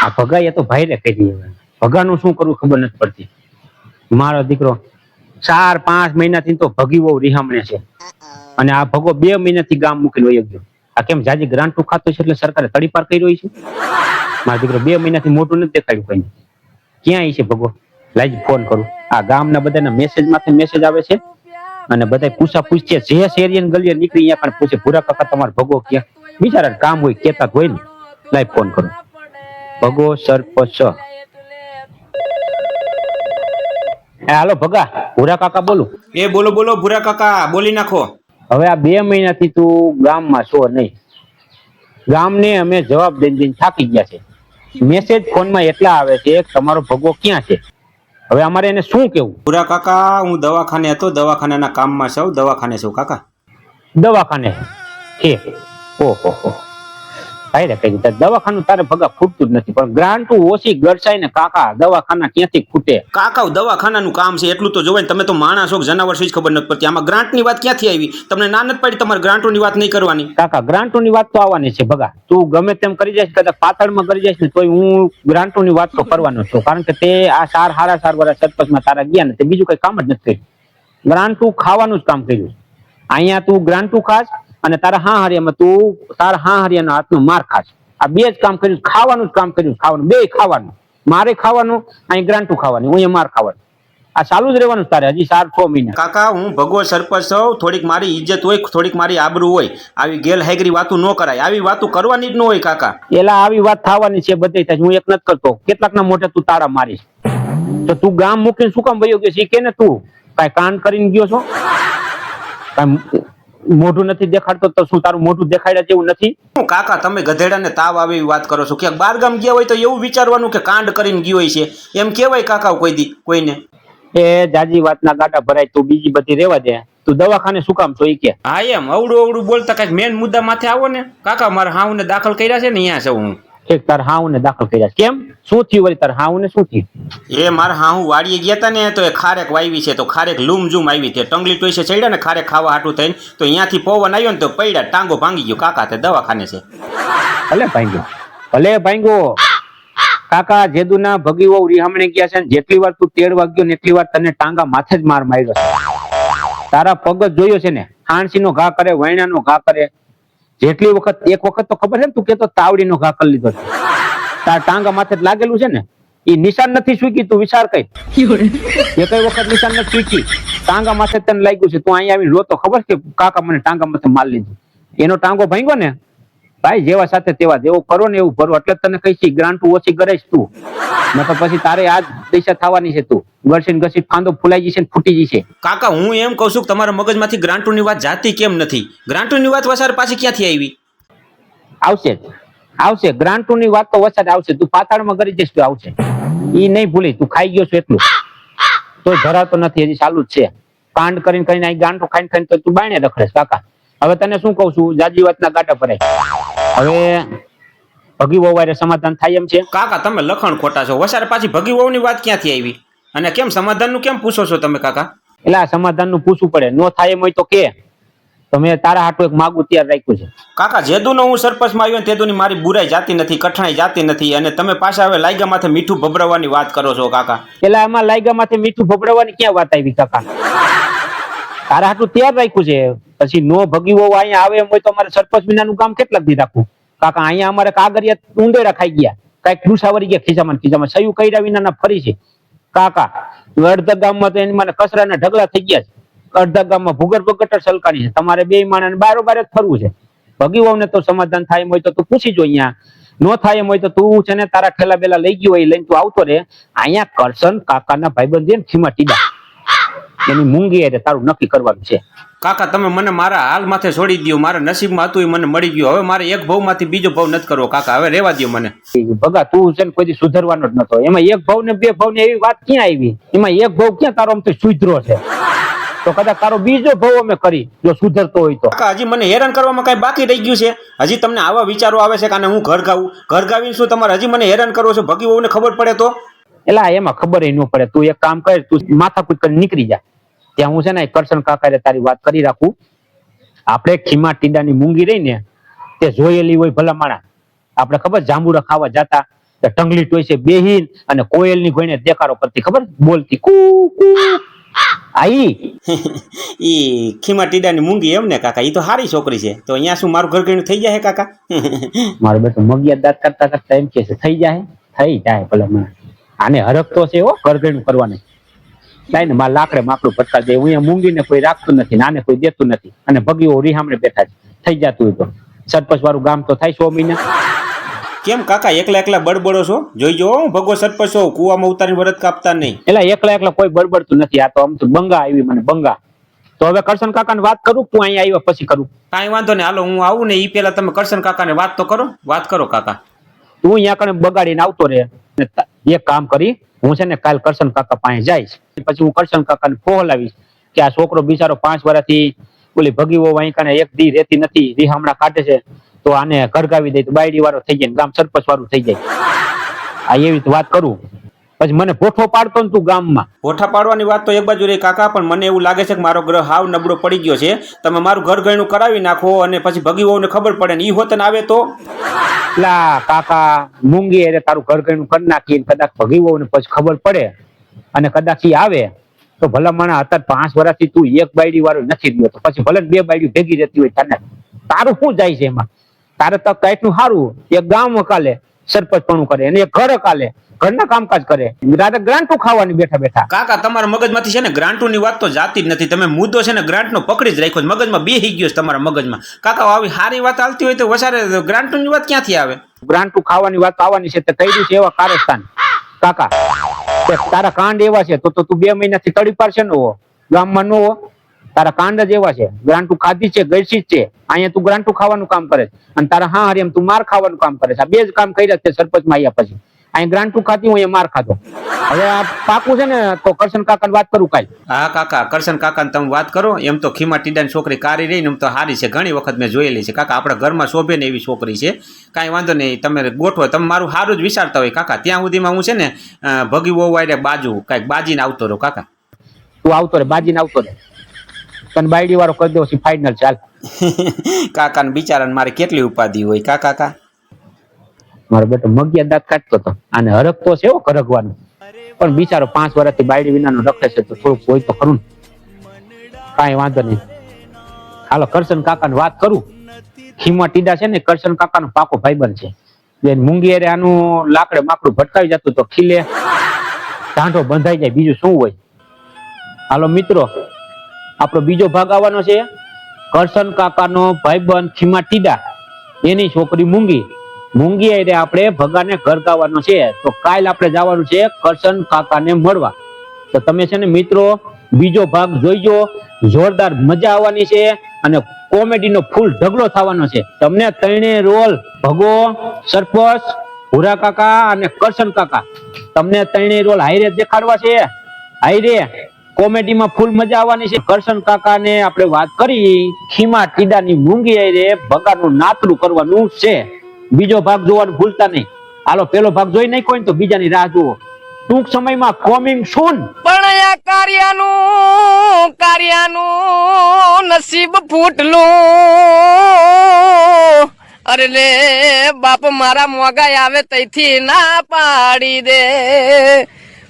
આ ભગા એ તો ભાઈ રે કહી દઈએ ભગાનું શું કરવું ખબર નથી પડતી. મારો દીકરો 4-5 મહિનાથી તો ભગી બહુ રિહામણે છે અને આ ભગો 2 મહિનાથી ગામ મૂકીને વયો ગયો. આ કેમ જાજી ગ્રાન્ટું ખાતું છે એટલે સરકારે તડીપાર કર્યો છે. મારો દીકરો 2 મહિનાથી મોટું નથી દેખાડ્યું કઈ. ક્યાં છે ભગો? લાઈ ફોન કરું. આ ગામના બધાના મેસેજ માંથી મેસેજ આવે છે અને બધા પૂછા પૂછશે જે શેરીએ ગલીએ નીકળી અહીંયા પણ પૂછે ભૂરા કાકા તમારો ભગો ક્યાં? બિચારા કામ હોય કેતા હોય ને. લાઈ ફોન કરું. ભગો સરપંચ. હાલો ભગા, ભૂરા કાકા બોલું. એ બોલો બોલો ભૂરા કાકા, બોલી નાખો. હવે આ 2 મહિનાથી તું ગામમાં છો નહીં. ગામને અમે જવાબ દઈને થાકી ગયા છે. મેસેજ ફોનમાં એટલા આવે છે તમારો ભગો ક્યાં છે. હવે અમારે એને શું કેવું? ભૂરા કાકા, હું દવાખાને હતો, દવાખાનાના કામમાં છું, દવાખાને છું કાકા. દવાખાને છે? ઓહો ભાઈ રે કઈ દવાખાનું તારે ભગા ખૂટતું જ નથી, પણ ગ્રાન્ટ ઓછી ગરસાય ને કાકા દવાખાના ક્યાંથી ખૂટે? કાકા દવાખાનાનું કામ છે એટલું તો જોવાય. તમે તો માણસ છો, જનાવર છો, ખબર નથી પડતી. આમાં ગ્રાન્ટની વાત ક્યાંથી આવી? તમને ના નથી પડી તમારે ગ્રાન્ટોની વાત નહીં કરવાની? કાકા ગ્રાન્ટોની વાત તો આવવાની છે ભગા. તું ગમે તેમ કરી જઈશ, કદાચ પાછળમાં કરી જઈશ ને તોય હું ગ્રાન્ટોની વાત તો કરવાનો છું, કારણ કે તે આ 4 વર્ષ સરપંચમાં તારા ગયા ને તે બીજું કઈ કામ જ નથી કર્યું. ગ્રાન્ટું ખાવાનું જ કામ કર્યું. અહીંયા તું ગ્રાન્ટું ખાસ અને તારા હાહરિયામાં તું તારા હાહરિયાના હાથનો માર ખાસ. આ 2 જ કામ કર્યું. ખાવાનું જ કામ કર્યું. ખાવાનું 2 ખાવાનું. મારે ખાવાનું, અહીં ગ્રાન્ટું ખાવાની, હું અહીંયા માર ખાવાનું. આ ચાલુ જ રહેવાનું તારે હજી 4-6 મહિના. કાકા હું ભગવો સરપંચ છું, થોડીક મારી ઇજ્જત હોય, થોડીક મારી આબરૂ હોય. આવી ગેરહાજરી વાતું ન કરાય. આવી વાતું કરવાની જ ન હોય કાકા. એલા આવી વાત થવાની છે, બધે થાય. હું એક નથી કરતો. કેટલાકના મોઢે તું તાળા મારીશ. તો તું ગામ મૂકીને શું કામ વયો ગયો છે કે ને? તું કાંઈ કાંડ કરીને ગયો છો? કાંઈ મોઢું નથી દેખાડતો તો શું તારું મોઢું દેખાડ્યા જેવું નથી? કાકા તમે ગધેડાને તાવ આવે એવી વાત કરો છો. ક્યાંક બાર ગામ ગયા હોય તો એવું વિચારવાનું કે કાંડ કરીને ગયો હોય છે એમ કેવાય કાકા કોઈને? એ જાજી વાતના ગાડા ભરાય, તું બીજી બધી રેવા દે. તું દવાખાને શું કામ છો ઈ કે? હા એમ અવડું બોલતા કઈક મેન મુદ્દા માથે આવો ને. કાકા મારા હાઉને દાખલ કર્યા છે ને, અહીંયા છું હું. એક તાર હાઉને દાખલ કર્યા. કેમ? શું થયું વળી તાર હાઉને? શું થયું? એ મારા હાઉ વાડીએ ગયા હતા ને તો એ ખારેક વાવી છે, તો ખારેક લૂમ ઝૂમ આવી તે ટંગલી ટોઈસે ચડ્યા ને ખારેક ખાવા હાટું થઈને, તો અહીંયાથી પવન આવ્યો ને તો પડ્યા, ટાંગો ભાંગી ગયો. કાકા તે દવાખાને છે. ભલે ભાંગ્યો. કાકા જેદુના ભગી વહુ રિહામણે ગયા છે, જેટલી વાર તું તેડ વાગ્યો ને એટલી વાર તને ટાંગા માથે જ માર માર્યો છે. તારા પગ જ જોયો છે ને, હાણસીનો ઘા કરે, વૈણાનો ઘા કરે. જેટલી વખત, એક વખત તો ખબર છે ને તું કેતો તાવડીનો ઘા કરી લીધો છે. તાર ટાંગા માથે જ લાગેલું છે ને, એ નિશાન નથી સૂકી. તું વિચાર કઈ એ કઈ વખત નિશાન નથી સૂકી. ટાંગા માથે તને લાગ્યું છે. તું અહીંયા આવીને રોતો ખબર કે કાકા મને ટાંગા માથે માર લીધું. એનો ટાંગો ભાંગ્યો ને ભાઈ, જેવા સાથે તેવા. જેવું કરો ને એવું ભરો. એટલે તને કઈ ગ્રાન્ટ ઓછી કરાઈશ તું, નકર પછી તારે આજ પૈસા થવાની છે. તું ઘસી ઘસી ફાંદો ફૂલાઈ જશે ને ફૂટી જશે. કાકા હું એમ કઉ છું કે તમારા મગજમાંથી ગ્રાન્ટોની વાત જાતી કેમ નથી? ગ્રાન્ટોની વાત વસાર પાછી ક્યાંથી આવી? આવશે ગ્રાન્ટોની વાત તો વસાડ આવશે. તું પાતાળમાં કરી જઈશ તો આવશે. ઈ નહીં ભૂલી. તું ખાઈ ગયો છો એટલું તો ધરાતો નથી, હજી ચાલુ જ છે. કાંડ કરીને કરીને અહીં ગાંઠો ખાઈને તો તું બાયણે રખડેશ. કાકા હવે તને શું કઉ છું, જાજી વાતના ગાટા ભરાય. હવે ભગી વહુ વારે સમાધાન થાય એમ છે? કાકા તમે લખણ ખોટા છો. વસાર પાછી ભગી વહુની વાત ક્યાંથી આવી? અને કેમ સમાધાનનું કેમ પૂછો છો તમે કાકા? એટલે આ સમાધાનનું પૂછવું પડે. નો થાય એમ હોય તો કે તો મેં તારા હાટું એક માગું તૈયાર રાખ્યું છે. કાકા જેદુનો હું સરપંચમાં આવ્યો ને તેદુની મારી બુરાઈ જાતી નથી, કઠણાઈ જાતી નથી, અને તમે પાછા હવે લાયગા માથે મીઠું ભભરાવવાની વાત કરો છો કાકા. એટલે આમાં લાયગા માથે મીઠું ભભરાવવાની ક્યાં વાત આવી કાકા? તારા હાટું તૈયાર રાખ્યું છે. પછી નો ભગી વહુ અહીંયા આવે એમ હોય તો અમારે સરપંચ વિનાનું કામ કેટલા દી રાખવું કાકા? અહીંયા અમારે કાગરિયા ઉંદેડા ખાઈ ગયા, કઈક ડૂસા વળી ગયા ખીચામાં સયું કર્યા વિનાના ફરી છે કાકા. અડધા ગામમાં તો એની મને કચરાના ઢગલા થઈ ગયા છે. અડધા ગામમાં ભૂગર્ભ ગટર સલકાની છે. તમારે 2 માણસ બારોબાર જ ફરવું છે. ભગી વહુને તો સમાધાન થાય એમ હોય તો તું પૂછી જો. અહીંયા નો થાય એમ હોય તો તું છે ને તારા ઠેલા બેલા લઈ ગયો હોય લઈને તું આવતો રે. અહીંયા કરશન કાકાના ભાઈબંધ છે ને ખીમા ટીડા, એની મૂંગી રે તારું નક્કી કરવાનું છે. કાકા તમે મને મારા હાલ માથે છોડી દો. મારા નસીબમાં હતું એ મને મળી ગયું. હવે મારે એક ભાવ માંથી બીજો ભાવ નથી કરવો કાકા. હવે રેવા દો મને. ભગા તું છે ને કોઈ સુધરવાનો જ નતો. એમાં એક ભાવ ને 2 ભાવ ને એવી વાત ક્યાં આવી? એમાં એક ભાવ ક્યાં તારો આમ તો સુધરો છે? તો કદાચ તારો બીજો ભાવ અમે કરી જો સુધરતો હોય તો. કાકા હજી મને હેરાન કરવામાં કઈ બાકી રહી ગયું છે? હજી તમને આવા વિચારો આવે છે કે હું ઘર ગાવીને શું તમારે હજી મને હેરાન કરવો છો? ભગી વહુને ખબર પડે તો? એટલે એમાં ખબર ન પડે. તું એક કામ કર, તું માથાકૂટ કરીને નીકળી જા. ત્યાં હું છે ને કરશન કાકા તારી વાત કરી રાખું. આપણે ખીમા ટીડાની મૂંગી રહી ને તે જોયેલી હોય ભલા માણા. આપણે ખબર જાંબુડા ખાવા જતા કે ટંગલી ટોયસે બેહીન અને કોયલની ગોઈને દેખાડો કરતી, ખબર બોલતી કુ કુ. આઈ ઈ ખીમા ટીડાની મૂંગી એમ ને કાકા, ઈ તો સારી છોકરી છે. તો અહીંયા શું મારું ઘર ગણું થઈ જાય કાકા? મારો બેટો મગિયા દાંત કરતા કરતા એમ કે છે થઈ જાય ભલે મને. આને હરકતો છે હો કરગણું કરવાની. લાઈ ને મારા લાકડે માકડું ભટકા દે. હું અહીંયા મૂંગીને કોઈ રાખતું નથી, નાને કોઈ દેતું નથી, અને ભગીઓ રીહામણે બેઠા છે. થઈ જતું હોય તો સરપંચ વાળું ગામ તો થાય 100 મહિના. કેમ કાકા એકલા એકલા બડબડો છો? જોઈજો હું ભગવો સરપંચ છો, કુવામાં ઉતારીને વરત કાપતા નહીં. એટલે એકલા કોઈ બળબડતું નથી. આ તો આમ તો બંગા આવી મને બંગા. તો હવે કરશન કાકાને વાત કરું, તું અહીંયા આવ્યો પછી કરું. કાંઈ વાંધો નહીં, હાલો હું આવું ને ઈ પેલા તમે કરશન કાકાને વાત તો કરો. વાત કરો કાકા. તું અહીંયા કણે બગાડીને આવતો રહે. એક કામ કરી, હું છે ને કાલ કરશન કાકા પાસે જઈશ. પછી હું કરશન કાકાને ફોહલાવીશ કે આ છોકરો બિચારો 5 વર્ષથી ઓલી ભગીઓ અહીં કણે એક દી રહેતી નથી, રીહામણા કાઢે છે, તો આને ઘરગાવી દે તો બાયડી વાળો થઈ જાય, ગામ સરપંચ વાળું થઈ જાય. આ એવી રીતે વાત કરું. પછી મને પોઠો પાડતો ને તું ગામમાં. પોઠા પાડવાની વાત તો એક બાજુ રહી કાકા, પણ મને એવું લાગે છે કે મારો ગ્રહ હાવ નબળો પડી ગયો છે. તમે મારું ઘર ગયણું કરાવી નાખો અને પછી ભગીઓને ખબર પડે ને ઈ હોતન આવે તો. લા કાકા મૂંગી એટલે તારું ઘર ગયણું કરી નાખી, કદાચ ભગીવો ને પછી ખબર પડે અને કદાચ ઈ આવે તો ભલા માણા અત્યારે 5 વર્ષથી તું એક બાયડી વાળો નથી ગયો, તો પછી ભલે 2 બાયડી ભેગી રહેતી હોય તને તારું શું જાય છે એમાં? તારે તો કાંઈકનું સારું, એક ગામ કાલે સરપંચ પણ કરે અને એક ઘર કાલે ઘરના કામકાજ કરે, રાતે ગ્રાન્ટો ખાવાની બેઠા બેઠા. કાકા તમારા મગજમાંથી છે ને ગ્રાન્ટોની વાત તો જાતી જ નથી. તમે મુદ્દો છે ને ગ્રાન્ટનો પકડી જ રાખ્યો, મગજમાં બેસી ગયો છે તમારા મગજમાં. કાકા આવી સારી વાત હાલતી હોય તો વધારે ગ્રાન્ટોની વાત ક્યાંથી આવે? ગ્રાન્ટો ખાવાની વાત આવવાની છે તે કહી છે એવા કારસ્તાન કાકા. તારા કાંડ એવા છે તો તું 2 મહિનાથી તડી પાડશે ને ગામમાં નો હો. તારા કાંડ જ એવા છે, ગ્રાન્ટુ ખાધી છે, ગળસી જ છે. અહીંયા તું ગ્રાન્ટુ ખાવાનું કામ કરે છે અને તારા હા હરી એમ તું માર ખાવાનું કામ કરે છે. આ 2 જ કામ કર્યા છે સરપંચમાં આવ્યા પછી. અહીંયા ગ્રાન્ટુ ખાતી, હું અહીંયા માર ખાધો. હવે આ પાકું છે ને તો કરશન કાકાને વાત કરું કાલ. હા કાકા કરશન કાકાને તમે વાત કરો. એમ તો ખીમા ટીડાની છોકરી કારી રહી ને એમ તો સારી છે, ઘણી વખત મેં જોયેલી છે કાકા. આપણા ઘરમાં શોભે ને એવી છોકરી છે, કાંઈ વાંધો નહીં. તમે ગોઠવો, તમે મારું સારું જ વિચારતા હોય કાકા. ત્યાં સુધીમાં હું છે ને ભગી બહુ વાયરે બાજુ કાંઈક બાજીને આવતો રહો કાકા. તું આવતો રે, બાજીને આવતો રે, તને બાયડી વાળો કરી દો ફાઇનલ. ચાલ કાકાને બિચારાને મારે કેટલી ઉપાધિ હોય કાકા. મારો બેટો મગિયા દાંત કાઢતો હતો, આને હરકતો છે કરગવાનું, પણ બિચારો 5 વર્ષથી બાયડી વિનાનો રખે છે તો થોડુંક હોય તો ખરું. કાંઈ વાંધો નહીં, હાલો કરશન કાકાને વાત કરું. ખીમા ટીડા છે ને કરશન કાકાનો પાકો ભાઈબંધ છે. જે મૂંગી અરે આનું લાકડે માકડું ભટકાવી જતું તો ખીલે ઢાંઢો બંધાઈ જાય, બીજું શું હોય. હાલો મિત્રો, આપણો બીજો ભાગ આવવાનો છે. કરશન કાકાનો ભાઈબંધ ખીમા ટીડા, એની છોકરી મૂંગી આરે આપણે ભગાને ઘરગાવાનો છે. તો કાલ આપણે જવાનું છે કરશન કાકાને મળવા. તો તમે છે ને મિત્રો બીજો ભાગ જોઈજો, જોરદાર મજા આવવાની છે અને કોમેડીનો ફૂલ ઢગલો થવાનો છે. તમને 3 રોલ ભગો, સરપંચ, ભૂરા કાકા અને કરશન કાકા, તમને 3 રોલ હાઈરે દેખાડવા છે. હાઈરે કોમેડીમાં ફૂલ મજા આવવાની છે. કરશન કાકાને આપણે વાત કરી, ખીમા ટીડાની મૂંગી આરે ભગાનું નાતરું કરવાનું છે. બીજો ભાગ જોવાનું ભૂલતા નહીં. હાલો પેલો ભાગ જોઈ નાખ્યો ને તો બીજાની રાહ જુઓ. ટૂંક સમયમાં કોમિંગ સૂન. પણ આ કાર્યાનું નસીબ ફૂટલું. અરે લે બાપ મારા મોગાઈ આવે તૈથી ના પાડી દે.